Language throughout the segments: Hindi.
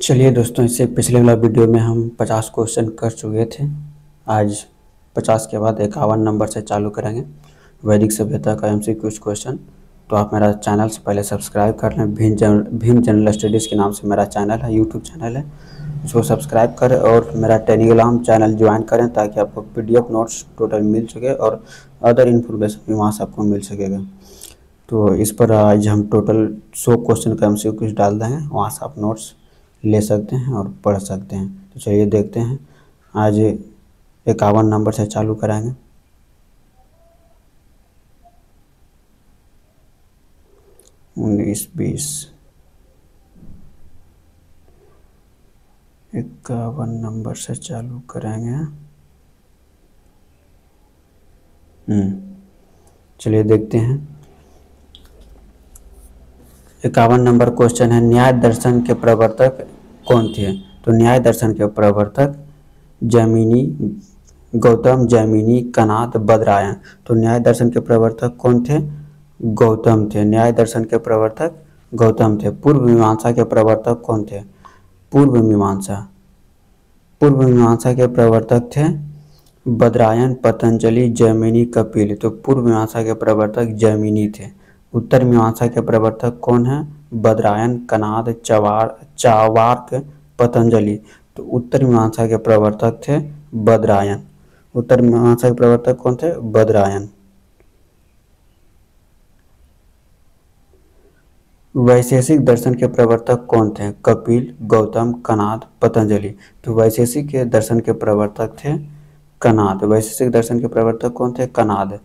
चलिए दोस्तों, इससे पिछले वाला वीडियो में हम 50 क्वेश्चन कर चुके थे। आज 50 के बाद 51 नंबर से चालू करेंगे वैदिक सभ्यता का MCQ क्वेश्चन। तो आप मेरा चैनल से पहले सब्सक्राइब कर लें। भीम जनरल स्टडीज़ के नाम से मेरा चैनल है, यूट्यूब चैनल है, उसको सब्सक्राइब करें और मेरा टेलीग्राम चैनल ज्वाइन करें ताकि आपको PDF नोट्स टोटल मिल सके और अदर इन्फॉर्मेशन भी वहाँ से आपको मिल सकेगा। तो इस पर आज हम टोटल 100 क्वेश्चन का MCQ डाल देंगे, वहाँ से आप नोट्स ले सकते हैं और पढ़ सकते हैं। तो चलिए देखते हैं, आज 51 नंबर से चालू कराएंगे। उन्नीस 20 51 नंबर से चालू कराएंगे। चलिए देखते हैं। 51 नंबर क्वेश्चन है, न्याय दर्शन के प्रवर्तक कौन थे? तो न्याय दर्शन के प्रवर्तक जैमिनी, गौतम, जैमिनी, कणाद, बद्रायन। तो न्याय दर्शन के प्रवर्तक कौन थे? गौतम थे। न्याय दर्शन के प्रवर्तक गौतम थे। पूर्व मीमांसा के प्रवर्तक कौन थे? पूर्व मीमांसा के प्रवर्तक थे बद्रायन, पतंजलि, जैमिनी, कपिल। तो पूर्व मीमांसा के प्रवर्तक जैमिनी थे। उत्तर मीमांसा के प्रवर्तक कौन है? बद्रायन, कणाद, चावार्क, पतंजलि। तो उत्तर मीमांसा के प्रवर्तक थे बद्रायन। उत्तर मीमांसा के प्रवर्तक कौन थे? बद्रायन। वैशेषिक दर्शन के प्रवर्तक कौन थे? कपिल, गौतम, कणाद, पतंजलि। तो वैशेषिक के दर्शन के प्रवर्तक थे कणाद। वैशेषिक दर्शन के प्रवर्तक कौन थे? कणाद।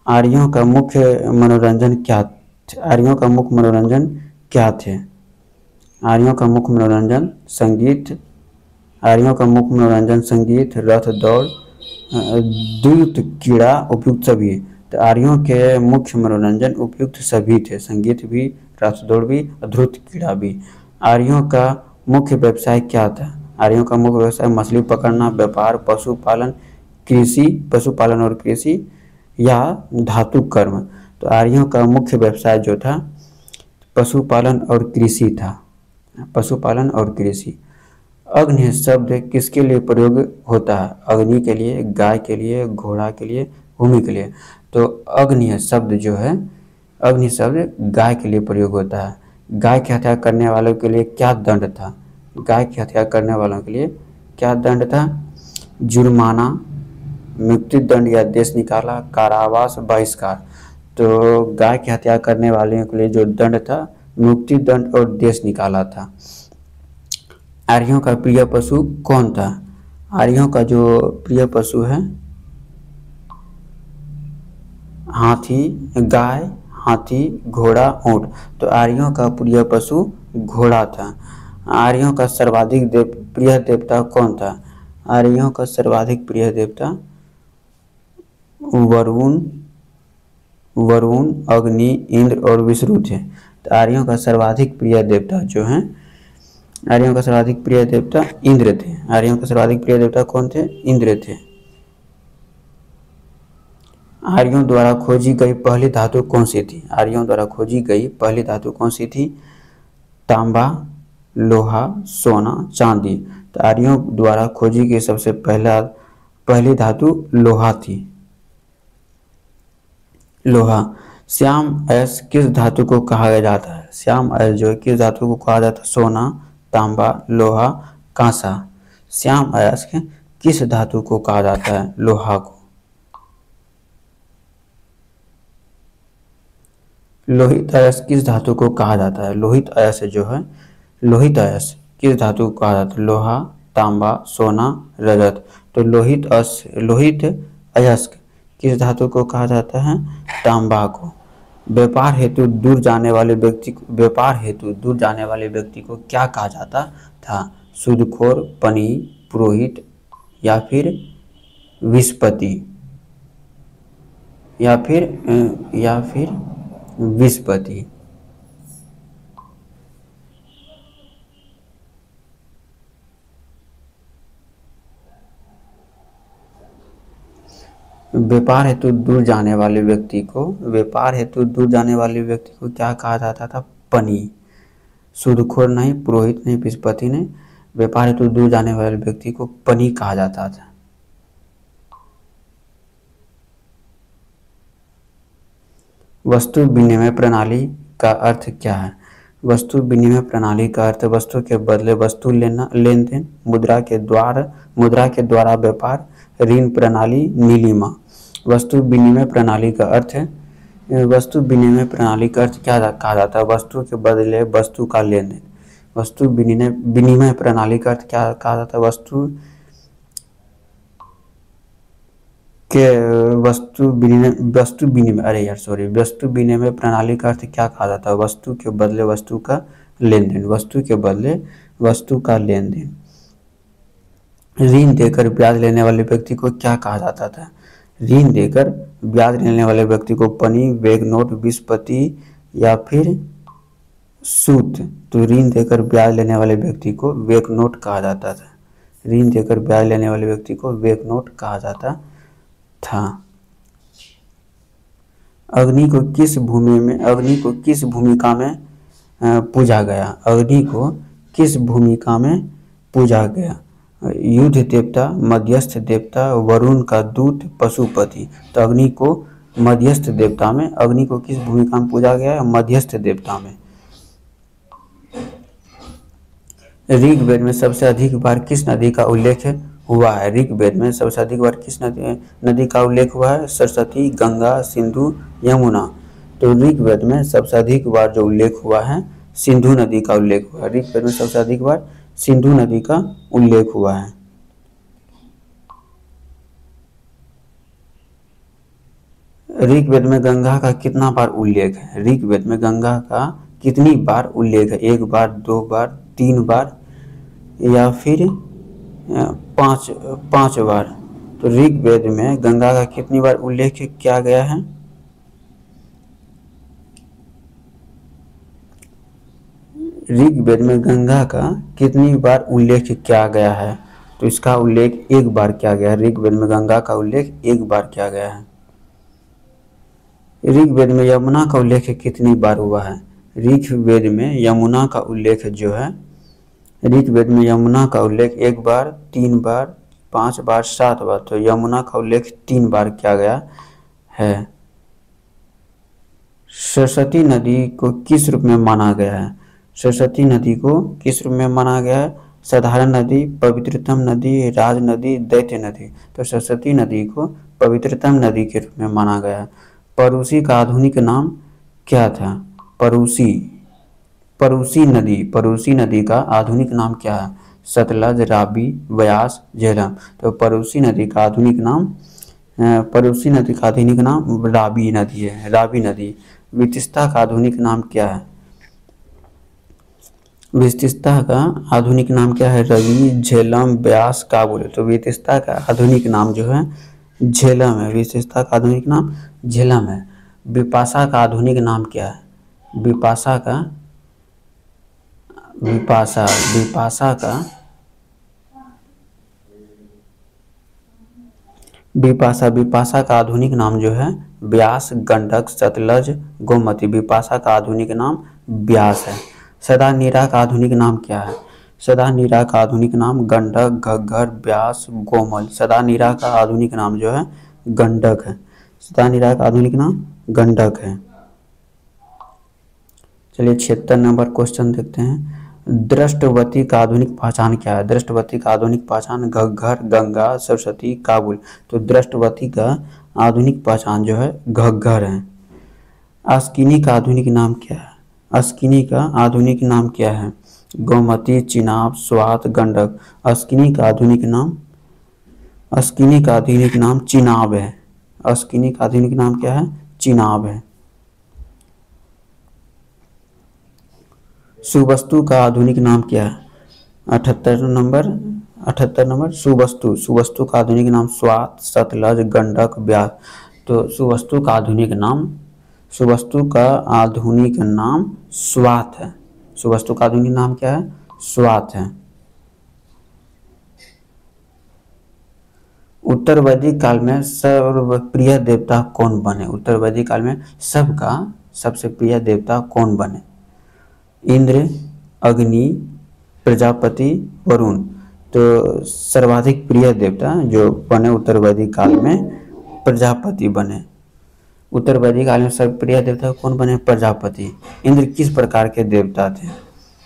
आर्यों का मुख्य मनोरंजन क्या थे? आर्यों का मुख्य मनोरंजन क्या थे? आर्यों का मुख्य मनोरंजन संगीत। आर्यों का मुख्य मनोरंजन संगीत, रथ दौड़, द्रुत क्रीड़ा, उपयुक्त सभी। तो आर्यों के मुख्य मनोरंजन उपयुक्त सभी थे, संगीत भी, रथ दौड़ भी, द्रुत क्रीड़ा भी। आर्यों का मुख्य व्यवसाय क्या था? आर्यों का मुख्य व्यवसाय मछली पकड़ना, व्यापार, पशुपालन, कृषि, पशुपालन और कृषि या धातु कर्म। तो आर्यों का मुख्य व्यवसाय जो था पशुपालन और कृषि था। पशुपालन और कृषि। अग्नि शब्द किसके लिए प्रयोग होता है? अग्नि के लिए, गाय के लिए, घोड़ा के लिए, भूमि के लिए। तो अग्नि शब्द जो है, अग्नि शब्द गाय के लिए प्रयोग होता है। गाय की हत्या करने वालों के लिए क्या दंड था? गाय की हत्या करने वालों के लिए क्या दंड था? जुर्माना, मृत्यु दंड या देश निकाला, कारावास, बहिष्कार। तो गाय की हत्या करने वालों के लिए जो दंड था मृत्यु दंड और देश निकाला था। आर्यों का प्रिय पशु कौन था? आर्यों का जो प्रिय पशु है हाथी, गाय, हाथी, घोड़ा, ऊंट। तो आर्यों का प्रिय पशु घोड़ा था। आर्यों का सर्वाधिक प्रिय देवता कौन था? आर्यों का सर्वाधिक प्रिय देवता वरुण, अग्नि, इंद्र और विष्णु थे। तो आर्यों का सर्वाधिक प्रिय देवता जो है, आर्यों का सर्वाधिक प्रिय देवता इंद्र थे। आर्यों का सर्वाधिक प्रिय देवता कौन थे? इंद्र थे। आर्यों द्वारा खोजी गई पहली धातु कौन सी थी? आर्यों द्वारा खोजी गई पहली धातु कौन सी थी? तांबा, लोहा, सोना, चांदी। तो आर्यों द्वारा खोजी गई सबसे पहली धातु लोहा थी। लोहा। श्याम अयस्क किस धातु को कहा जाता है? श्याम अयस्क जो है किस धातु को कहा जाता है? सोना, तांबा, लोहा, कांसा। श्याम अयस्क किस धातु को कहा जाता है? लोहा को। लोहित अयस्क किस धातु को कहा जाता है? लोहित अयस्क जो है, लोहित अयस्क किस धातु को कहा जाता है? लोहा, तांबा, सोना, रजत। तो लोहित अयस्क किस धातु को कहा जाता है? तांबा को। व्यापार हेतु दूर जाने वाले व्यक्ति को क्या कहा जाता था? सूदखोर, पनी, पुरोहित या फिर विस्पति या फिर विस्पति। व्यापार हेतु दूर जाने वाले व्यक्ति को क्या कहा जाता था? पनी। सूदखोर नहीं, पुरोहित नहीं, विस्पति नहीं, व्यापार हेतु दूर जाने वाले व्यक्ति को पनी कहा जाता था। वस्तु विनिमय प्रणाली का अर्थ क्या है? वस्तु विनिमय प्रणाली का अर्थ वस्तु के बदले वस्तु लेना, लेन देन, मुद्रा के द्वारा व्यापार, ऋण प्रणाली, नीलिमा। वस्तु विनिमय प्रणाली का अर्थ है, वस्तु विनिमय प्रणाली का अर्थ क्या कहा जाता है? वस्तु के बदले वस्तु का लेन देन। वस्तु विनिमय प्रणाली का अर्थ क्या कहा जाता है? वस्तु विनिमय प्रणाली का अर्थ क्या कहा जाता है? वस्तु के बदले वस्तु का लेन देन। वस्तु के बदले वस्तु का लेन देन। ऋण देकर ब्याज लेने वाले व्यक्ति को क्या कहा जाता था? ऋण देकर ब्याज लेने वाले व्यक्ति को पनी, बैंक नोट, विस्पति या फिर सूत। तो ऋण देकर ब्याज लेने वाले व्यक्ति को बैंक नोट कहा जाता था। ऋण देकर ब्याज लेने वाले व्यक्ति को बैंक नोट कहा जाता था। अग्नि को किस भूमिका में पूजा गया? अग्नि को किस भूमिका में पूजा गया? युद्ध देवता, मध्यस्थ देवता, वरुण का दूत, पशुपति। तो अग्नि को मध्यस्थ देवता में, अग्नि को किस भूमिका में पूजा गया है? मध्यस्थ देवता में। ऋग्वेद में सबसे अधिक बार किस नदी का उल्लेख हुआ है? ऋग्वेद में सबसे अधिक बार किस नदी का उल्लेख हुआ है? सरस्वती, गंगा, सिंधु, यमुना। तो ऋग्वेद में सबसे अधिक बार जो उल्लेख हुआ है सिंधु नदी का उल्लेख हुआ है। ऋग्वेद में सबसे अधिक बार सिंधु नदी का उल्लेख हुआ है। ऋग्वेद में गंगा का कितना बार उल्लेख है? ऋग्वेद में गंगा का कितनी बार उल्लेख है? 1 बार, 2 बार, 3 बार या फिर 5 बार। तो ऋग्वेद में गंगा का कितनी बार उल्लेख किया गया है? ऋग्वेद में गंगा का कितनी बार उल्लेख किया गया है? तो इसका उल्लेख 1 बार किया गया है। ऋग्वेद में गंगा का उल्लेख 1 बार किया गया है। ऋग्वेद में यमुना का उल्लेख कितनी बार हुआ है? ऋग्वेद में यमुना का उल्लेख जो है, ऋग्वेद में यमुना का उल्लेख 1 बार, 3 बार, 5 बार, 7 बार। तो यमुना का उल्लेख 3 बार किया गया है। सरस्वती नदी को किस रूप में माना गया है? सरस्वती नदी को किस रूप में माना गया है? साधारण नदी, पवित्रतम नदी, राज नदी, दैत्य नदी। तो सरस्वती नदी को पवित्रतम नदी के रूप में माना गया है। परूसी का आधुनिक नाम क्या था? परूसी नदी का आधुनिक नाम क्या है? सतलज, रावी, व्यास, झेलम। तो परूसी नदी का आधुनिक नाम रावी नदी है। रावी नदी। वितस्ता का आधुनिक नाम क्या है? वितस्ता का आधुनिक नाम क्या है? रवि, झेलम, व्यास, काबुल। तो वितस्ता का आधुनिक नाम जो है झेलम है। वितस्ता का आधुनिक नाम झेलम है। विपाशा का आधुनिक नाम क्या है? विपाशा का आधुनिक नाम जो है व्यास, गंडक, सतलज, गोमती। विपाशा का आधुनिक नाम व्यास है। सदानीरा का आधुनिक नाम क्या है? सदानीरा का आधुनिक नाम गंडक, घग्गर, व्यास, गोमल। सदानीरा का आधुनिक नाम जो है गंडक है। सदानीरा का आधुनिक नाम गंडक है। चलिए 76 नंबर क्वेश्चन देखते हैं। दृष्टवती का आधुनिक पहचान क्या है? दृष्टवती का आधुनिक पहचान घग्गर, गंगा, सरस्वती, काबुल। तो दृष्टवती का आधुनिक पहचान जो है घग्गर है। अस्किनी का आधुनिक नाम क्या है? अस्किनी का आधुनिक नाम क्या है? गोमती, चिनाब, स्वात, गंडक। अस्किनी का आधुनिक नाम चिनाब है। अस्किनी का आधुनिक नाम क्या है? चिनाब है। सुवस्तु का आधुनिक नाम क्या है? 78 नंबर सुवस्तु का आधुनिक नाम स्वात, सतलज, गंडक, व्यास। तो सुवस्तु का आधुनिक नाम स्वात है। सुवस्तु का आधुनिक नाम क्या है? स्वात है। उत्तर वैदिक काल में सर्वप्रिय देवता कौन बने? उत्तर वैदिक काल में सबका सबसे प्रिय देवता कौन बने? इंद्र, अग्नि, प्रजापति, वरुण। तो सर्वाधिक प्रिय देवता जो बने उत्तर वैदिक काल में प्रजापति बने। उत्तर वैदिक काल में सर्व प्रिय देवता कौन बने? प्रजापति। इंद्र किस प्रकार के देवता थे?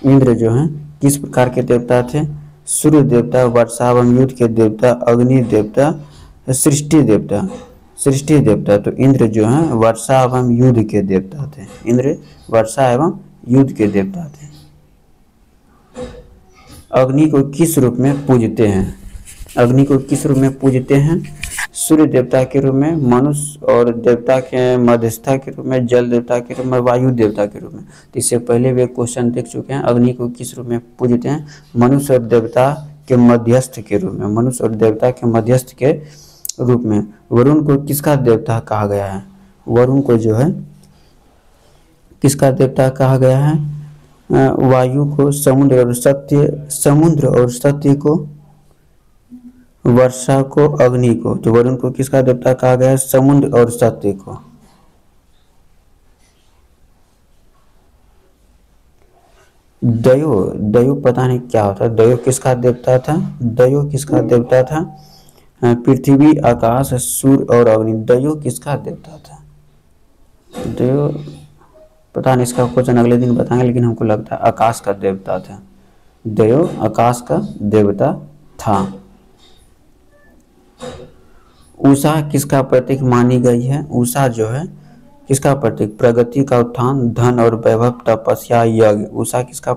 इंद्र जो हैं किस प्रकार के देवता थे? सूर्य देवता, वर्षा एवं युद्ध के देवता, अग्नि देवता, सृष्टि देवता। सृष्टि देवता। तो इंद्र जो हैं वर्षा एवं युद्ध के देवता थे। इंद्र वर्षा एवं युद्ध के देवता थे। अग्नि को किस रूप में पूजते हैं? अग्नि को किस रूप में पूजते हैं? सूर्य देवता के रूप में, मनुष्य और देवता के मध्यस्थता के रूप में, जल देवता के रूप में, वायु देवता के रूप में। तो इससे पहले भी एक क्वेश्चन देख चुके हैं। अग्नि को किस रूप में पूजते हैं? मनुष्य और देवता के मध्यस्थ के रूप में। मनुष्य और देवता के मध्यस्थ के रूप में। वरुण को किसका देवता कहा गया है? वरुण को जो है किसका देवता कहा गया है? वायु को, समुद्र और सत्य को, वर्षा को, अग्नि को। तो वरुण को किसका देवता कहा गया है? समुद्र और सत्य को। दयो पता नहीं क्या होता है। दयो किसका देवता था? दयो किसका देवता था? पृथ्वी, आकाश, सूर्य और अग्नि। दयो किसका देवता था? दयो पता नहीं, इसका क्वेश्चन अगले दिन बताएंगे, लेकिन हमको लगता है आकाश का देवता था। दयो आकाश का देवता था। उषा किसका प्रतीक मानी गई है? उषा जो है किसका प्रतीक? प्रगति का उत्थान, धन और वैभव, तपस्या, यज्ञ। उषा किसका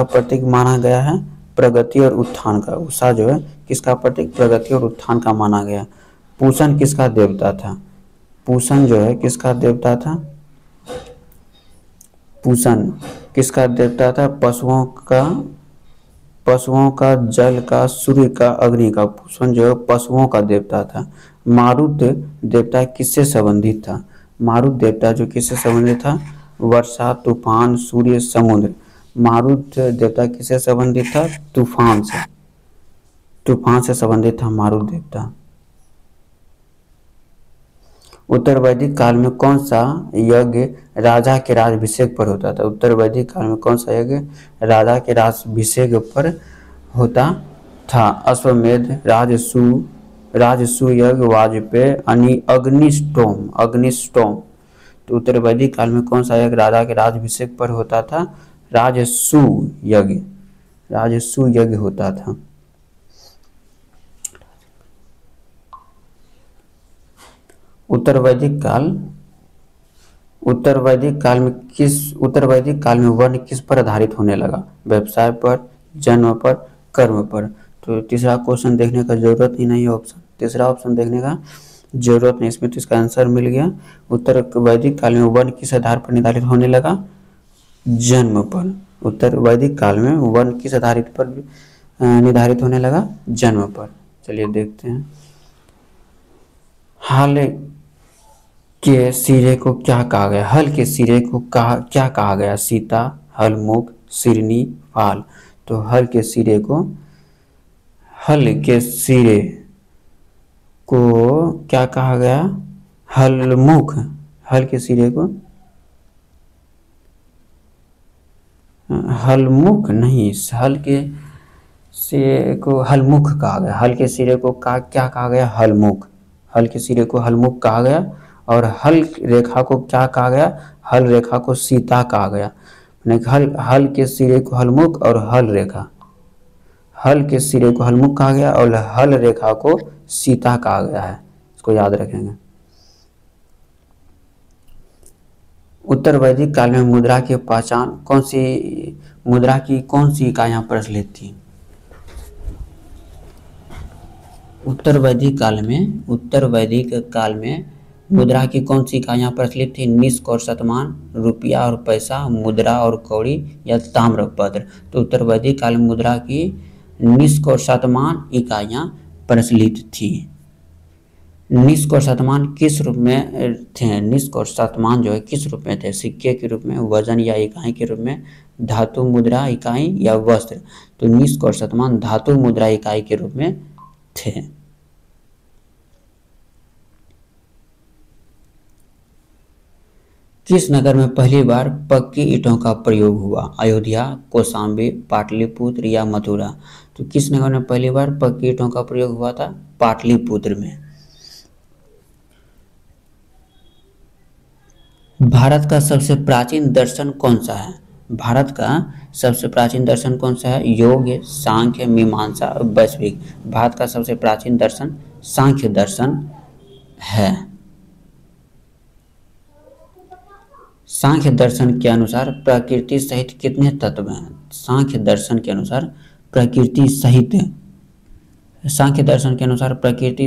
प्रतीक माना गया है? प्रगति और उत्थान का। उषा जो है किसका प्रतीक? प्रगति और उत्थान का माना गया। पूषण किसका देवता था? पूषण जो है किसका देवता था? पूषण किसका देवता था? पशुओं का, जल का, सूर्य का, अग्नि का। पूषण जो है पशुओं का देवता था। मारुत देवता किससे संबंधित था? मारुत देवता जो किससे संबंधित था? वर्षा, तूफान, सूर्य, समुद्र। मारुत देवता किससे संबंधित था? तूफान से संबंधित था मारुत देवता। उत्तर वैदिक काल में कौन सा यज्ञ राजा के राजाभिषेक पर होता था? उत्तर वैदिक काल में कौन सा यज्ञ राजा के राजाभिषेक पर होता था? अश्वमेध, राजसूय यज्ञ, वाजपेय, अग्निष्टोम। तो उत्तर वैदिक काल में कौन सा यज्ञ राजा के राजाभिषेक पर होता था? राजसूय यज्ञ होता था। उत्तर वैदिक काल में वर्ण किस पर आधारित होने लगा? व्यवसाय पर, जन्म पर, कर्म पर। तो तीसरा क्वेश्चन देखने का जरूरत ही नहीं है। ऑप्शन तीसरा ऑप्शन देखने का जरूरत नहीं, इसमें तो इसका आंसर मिल गया। उत्तर वैदिक काल में वर्ण किस आधार पर निर्धारित होने लगा? जन्म पर। उत्तर वैदिक काल में वर्ण किस आधारित पर निर्धारित होने लगा? जन्म पर। चलिए देखते हैं। हल के सिरे को क्या कहा गया? हल के सिरे को क्या कहा गया? सीता, हलमुख, सिरनी, फाल। तो हल के सिरे को क्या कहा गया? हलमुख। हल के सिरे को हलमुख नहीं, हल के सिरे को हलमुख कहा गया। हल के सिरे को क्या कहा गया? हलमुख। हल के सिरे को हलमुख कहा गया। और हल रेखा को क्या कहा गया? हल रेखा को सीता कहा गया। हल के सिरे को हलमुख और हल के सिरे को हलमुख कहा गया और हल रेखा को सीता कहा गया है। इसको याद रखेंगे। उत्तर वैदिक काल में मुद्रा की पहचान कौन सी इकाइयां प्रचलित थी? उत्तर वैदिक काल में मुद्रा की कौन सी इकाइयां प्रचलित थी? निष्क और शतमान, रुपया और पैसा, मुद्रा और कौड़ी या ताम्रपत्र। तो उत्तर वैदिक काल में मुद्रा की निष्क और शतमान इकाइयां प्रचलित थी। निष्क और शतमान किस रूप में थे? निष्क और शतमान जो है किस रूप में थे? सिक्के के रूप में, वजन या इकाई के रूप में, धातु मुद्रा इकाई या वस्त्र। तो निष्क और शतमान धातु मुद्रा इकाई के रूप में थे। किस नगर में पहली बार पक्की ईंटों का प्रयोग हुआ? अयोध्या, कौशाम्बी, पाटलिपुत्र या मथुरा? तो किस नगर में पहली बार पक्की ईंटों का प्रयोग हुआ था? पाटलिपुत्र में। भारत का सबसे प्राचीन दर्शन कौन सा है? भारत का सबसे प्राचीन दर्शन कौन सा है? योग, सांख्य, मीमांसा, वैश्विक? भारत का सबसे प्राचीन दर्शन सांख्य दर्शन है। सांख्य दर्शन के अनुसार प्रकृति सहित कितने तत्व हैं? सांख्य दर्शन के अनुसार प्रकृति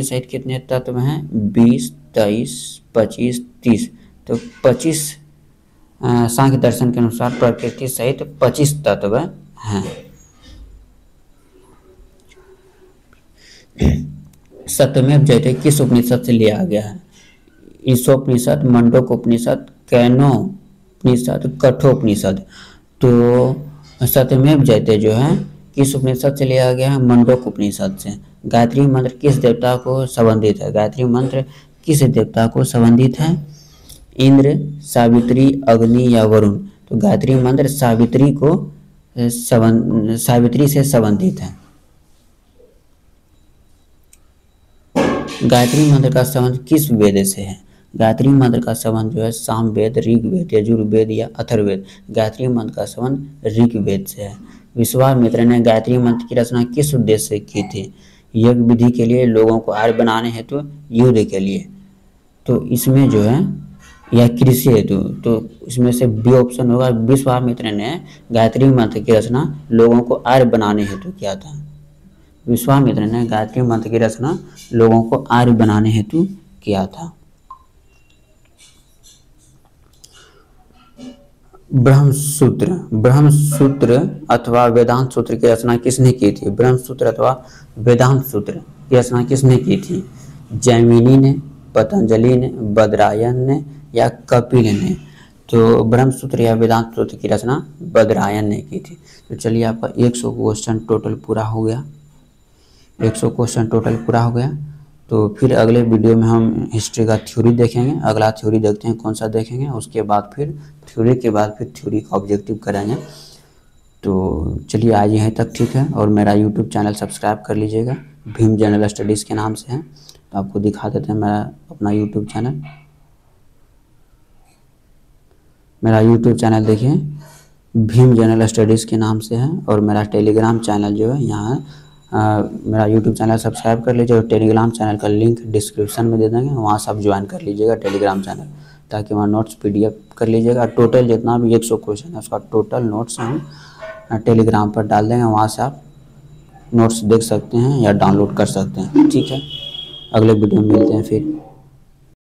सहित कितने तत्व हैं? 20, 23, 25, 30। तो 25 सांख्य दर्शन के अनुसार प्रकृति सहित 25 तत्व हैं। सत्यमेव जयते किस उपनिषद से लिया गया है? ईशोपनिषद, मंडोकोपनिषद, कैनोपनिषद, कठोपनिषद? तो सत्यमेव जयते जो है किस उपनिषद से लिया गया है? मंडोकोपनिषद से। गायत्री मंत्र किस देवता को संबंधित है? गायत्री मंत्र किस देवता को संबंधित है? इंद्र, सावित्री, अग्नि या वरुण? तो गायत्री मंत्र सावित्री से संबंधित है। गायत्री मंत्र का संबंध किस वेद से है? गायत्री मंत्र का संबंध जो है सामवेद, ऋग्वेद, यजुर्वेद या अथर्ववेद? गायत्री मंत्र का संबंध ऋग्वेद से है। विश्वामित्र ने गायत्री मंत्र की रचना किस उद्देश्य से की थी? यज्ञ विधि के लिए, लोगों को आर्य बनाने हेतु, युद्ध के लिए? तो इसमें जो है या कृषि हेतु? तो इसमें से बी ऑप्शन होगा। विश्वामित्र ने गायत्री मंत्र की रचना लोगों को आर्य बनाने हेतु किया था। विश्वामित्र ने गायत्री मंत्र की रचना लोगों को आर्य बनाने हेतु किया था। ब्रह्मसूत्र अथवा वेदांत सूत्र की रचना किसने की थी? ब्रह्मसूत्र अथवा वेदांत सूत्र की रचना किसने की थी? जैमिनी ने, पतंजलि ने, बदरायन ने या कपिल ने? तो ब्रह्मसूत्र या वेदांत सूत्र की रचना बदरायन ने की थी। तो चलिए आपका 100 क्वेश्चन टोटल पूरा हो गया। 100 क्वेश्चन टोटल पूरा हो गया। तो फिर अगले वीडियो में हम हिस्ट्री का थ्योरी देखेंगे। अगला थ्योरी देखते हैं कौन सा देखेंगे, उसके बाद फिर थ्योरी के बाद फिर थ्योरी का ऑब्जेक्टिव करेंगे। तो चलिए आज यहीं तक ठीक है। और मेरा यूट्यूब चैनल सब्सक्राइब कर लीजिएगा, भीम जनरल स्टडीज़ के नाम से है। तो आपको दिखा देते हैं मेरा अपना यूट्यूब चैनल। मेरा यूट्यूब चैनल देखिए भीम जनरल स्टडीज़ के नाम से है। और मेरा टेलीग्राम चैनल जो है यहाँ मेरा यूट्यूब चैनल सब्सक्राइब कर लीजिए और टेलीग्राम चैनल का लिंक डिस्क्रिप्शन में दे देंगे, वहाँ से आप ज्वाइन कर लीजिएगा टेलीग्राम चैनल, ताकि वहाँ नोट्स PDF कर लीजिएगा। टोटल जितना भी 100 क्वेश्चन है उसका टोटल नोट्स हम टेलीग्राम पर डाल देंगे, वहाँ से आप नोट्स देख सकते हैं या डाउनलोड कर सकते हैं। ठीक है, अगले वीडियो में मिलते हैं फिर।